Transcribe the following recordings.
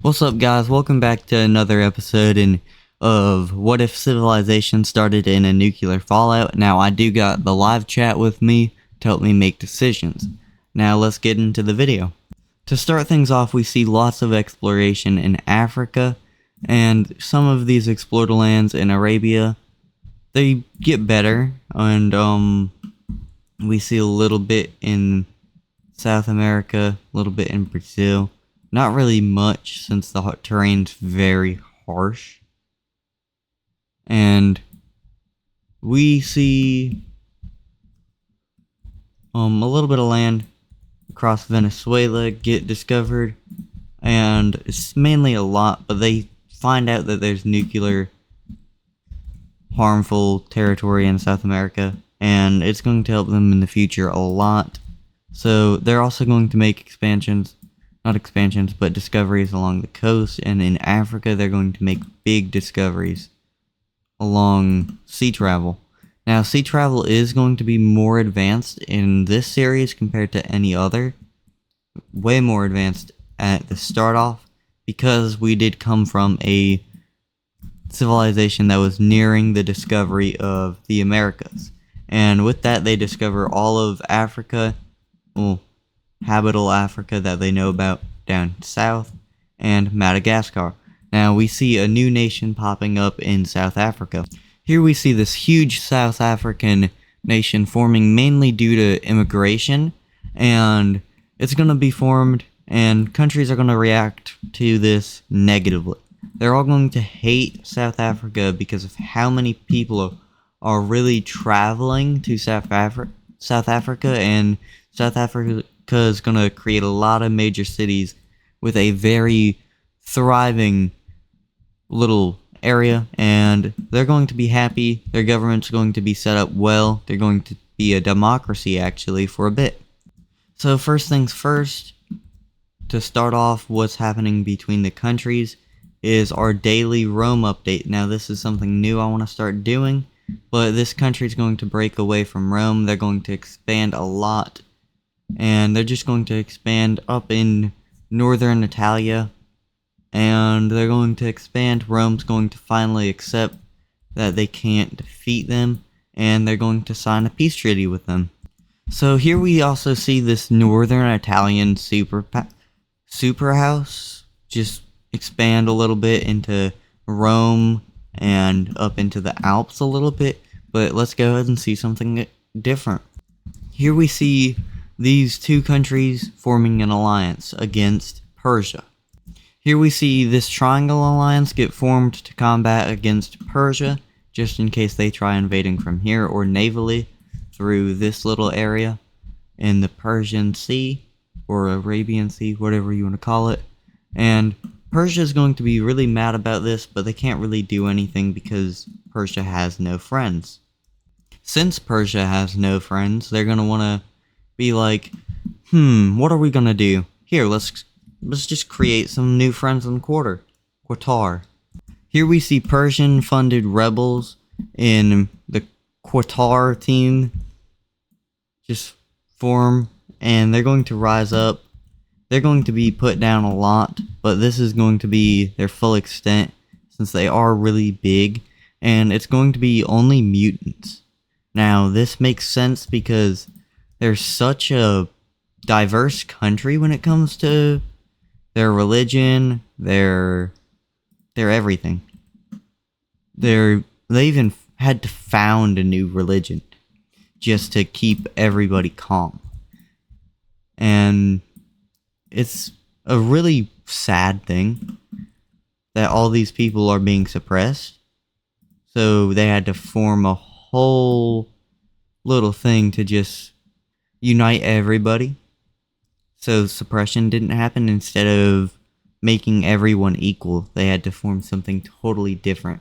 What's up, guys? Welcome back to another episode of What If Civilization Started in a Nuclear Fallout. Now, I do got the live chat with me to help me make decisions. Now, let's get into the video. To start things off, we see lots of exploration in Africa, and some of these explored lands in Arabia, they get better, and we see a little bit in South America, a little bit in Brazil. Not really much, since the terrain's very harsh. And we see a little bit of land across Venezuela get discovered, and it's mainly a lot, but they find out that there's nuclear harmful territory in South America, and it's going to help them in the future a lot. So they're also going to make not expansions, but discoveries along the coast, and in Africa they're going to make big discoveries along sea travel. Now, sea travel is going to be more advanced in this series compared to any other. Way more advanced at the start off, because we did come from a civilization that was nearing the discovery of the Americas. And with that, they discover all of Africa, habitable Africa that they know about down south, and Madagascar. Now we see a new nation popping up in South Africa. Here we see this huge South African nation forming mainly due to immigration, and it's going to be formed, and countries are going to react to this negatively. They're all going to hate South Africa because of how many people are really traveling to South Africa, and South Africa is going to create a lot of major cities with a very thriving little area, and they're going to be happy. Their government's going to be set up well. They're going to be a democracy, actually, for a bit. So first things first, to start off what's happening between the countries, is our daily Rome update. Now, this is something new I want to start doing, but this country's going to break away from Rome. They're going to expand a lot, and they're just going to expand up in northern Italia, and they're going to expand. Rome's going to finally accept that they can't defeat them, and they're going to sign a peace treaty with them. So here we also see this northern Italian superhouse just expand a little bit into Rome and up into the Alps a little bit, but let's go ahead and see something different. Here we see these two countries forming an alliance against Persia. Here we see this triangle alliance get formed to combat against Persia, just in case they try invading from here, or navally through this little area in the Persian Sea, or Arabian Sea, whatever you want to call it. And Persia is going to be really mad about this, but they can't really do anything because Persia has no friends. Since Persia has no friends, they're going to want to be like, what are we going to do? Here, let's just create some new friends in Qatar. Here we see Persian-funded rebels in the Qatar team just form, and they're going to rise up. They're going to be put down a lot, but this is going to be their full extent, since they are really big, and it's going to be only mutants. Now, this makes sense because they're such a diverse country when it comes to their religion, their everything. They even had to found a new religion just to keep everybody calm. And it's a really sad thing that all these people are being suppressed. So they had to form a whole little thing to just unite everybody, so suppression didn't happen. Instead of making everyone equal, they had to form something totally different.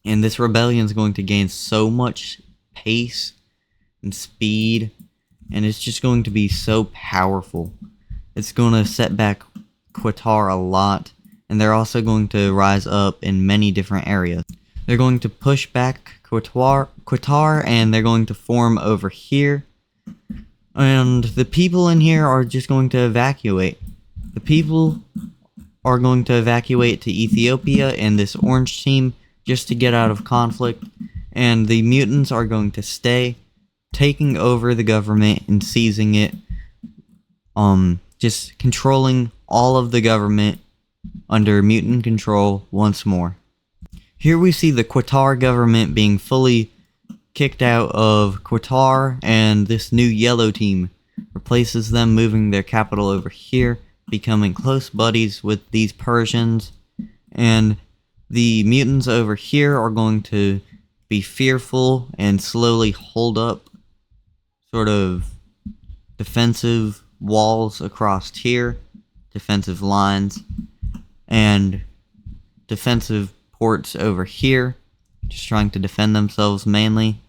And this rebellion is going to gain so much pace and speed, and it's just going to be so powerful. It's going to set back Qatar a lot, and they're also going to rise up in many different areas. They're going to push back Qatar, and they're going to form over here. And the people in here are just going to evacuate. The people are going to evacuate to Ethiopia and this orange team just to get out of conflict, and the mutants are going to stay, taking over the government and seizing it, just controlling all of the government under mutant control once more. Here we see the Qatar government being fully kicked out of Qatar, and this new yellow team replaces them, moving their capital over here, becoming close buddies with these Persians, and the mutants over here are going to be fearful and slowly hold up sort of defensive walls across here, defensive lines, and defensive ports over here, just trying to defend themselves mainly.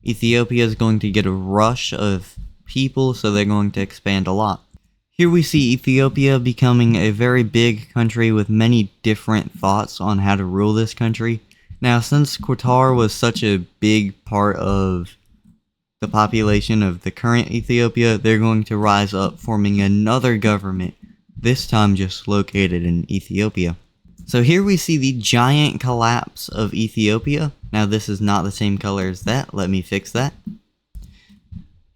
Ethiopia is going to get a rush of people, so they're going to expand a lot. Here we see Ethiopia becoming a very big country with many different thoughts on how to rule this country. Now, since Qatar was such a big part of the population of the current Ethiopia, they're going to rise up, forming another government, this time just located in Ethiopia. So here we see the giant collapse of Ethiopia. Now this is not the same color as that. Let me fix that.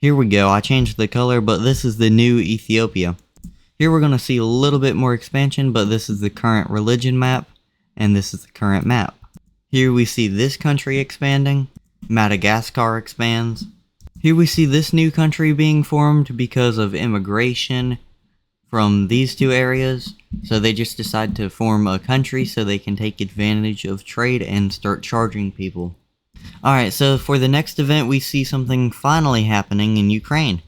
Here we go. I changed the color, but this is the new Ethiopia. Here we're going to see a little bit more expansion, but this is the current religion map, and this is the current map. Here we see this country expanding. Madagascar expands. Here we see this new country being formed because of immigration from these two areas. So they just decide to form a country so they can take advantage of trade and start charging people. Alright, so for the next event we see something finally happening in Ukraine.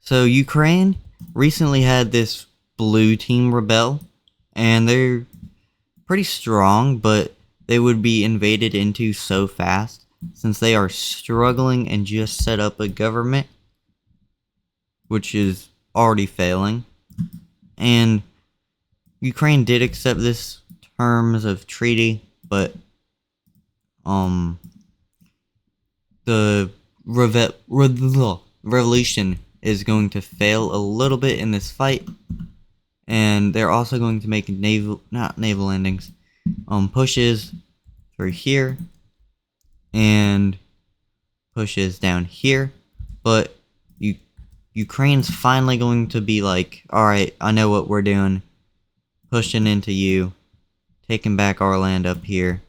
So Ukraine recently had this blue team rebel, and they're pretty strong, but they would be invaded into so fast since they are struggling and just set up a government which is already failing. And Ukraine did accept this terms of treaty, but the revolution is going to fail a little bit in this fight, and they're also going to make not naval landings, pushes through here and pushes down here, but Ukraine's finally going to be like, alright, I know what we're doing, pushing into you, taking back our land up here,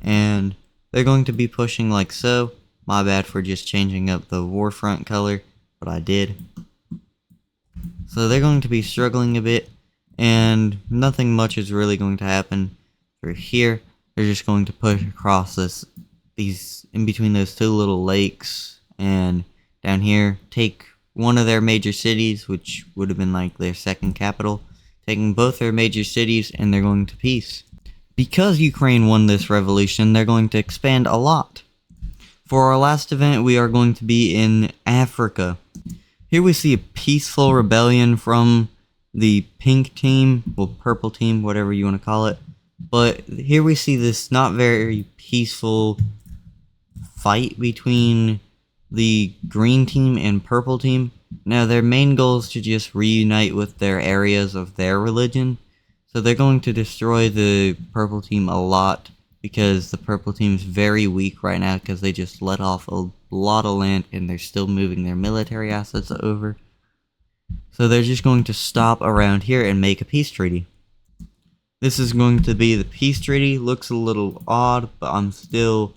and they're going to be pushing like so. My bad for just changing up the warfront color, but I did. So they're going to be struggling a bit, and nothing much is really going to happen through here. They're just going to push across these in between those two little lakes, and down here take one of their major cities, which would have been like their second capital, taking both their major cities, and they're going to peace. Because Ukraine won this revolution, they're going to expand a lot. For our last event, we are going to be in Africa. Here we see a peaceful rebellion from the pink team, well, purple team, whatever you want to call it. But here we see this not very peaceful fight between the green team and purple team. Now, their main goal is to just reunite with their areas of their religion. So they're going to destroy the purple team a lot, because the purple team is very weak right now because they just let off a lot of land and they're still moving their military assets over. So they're just going to stop around here and make a peace treaty. This is going to be the peace treaty. Looks a little odd, but I'm still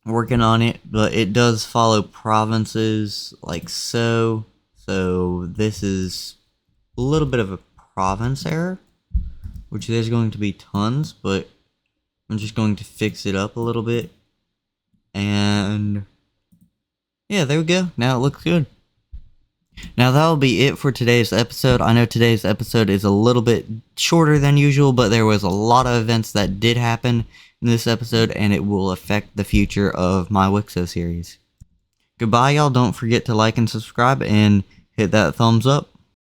working on it. But it does follow provinces like so. So this is a little bit of a province error, which there's going to be tons, but I'm just going to fix it up a little bit. And yeah, there we go. Now it looks good. Now that'll be it for today's episode. I know today's episode is a little bit shorter than usual, but there was a lot of events that did happen in this episode, and it will affect the future of my Wixo series. Goodbye, y'all. Don't forget to like and subscribe and hit that thumbs up.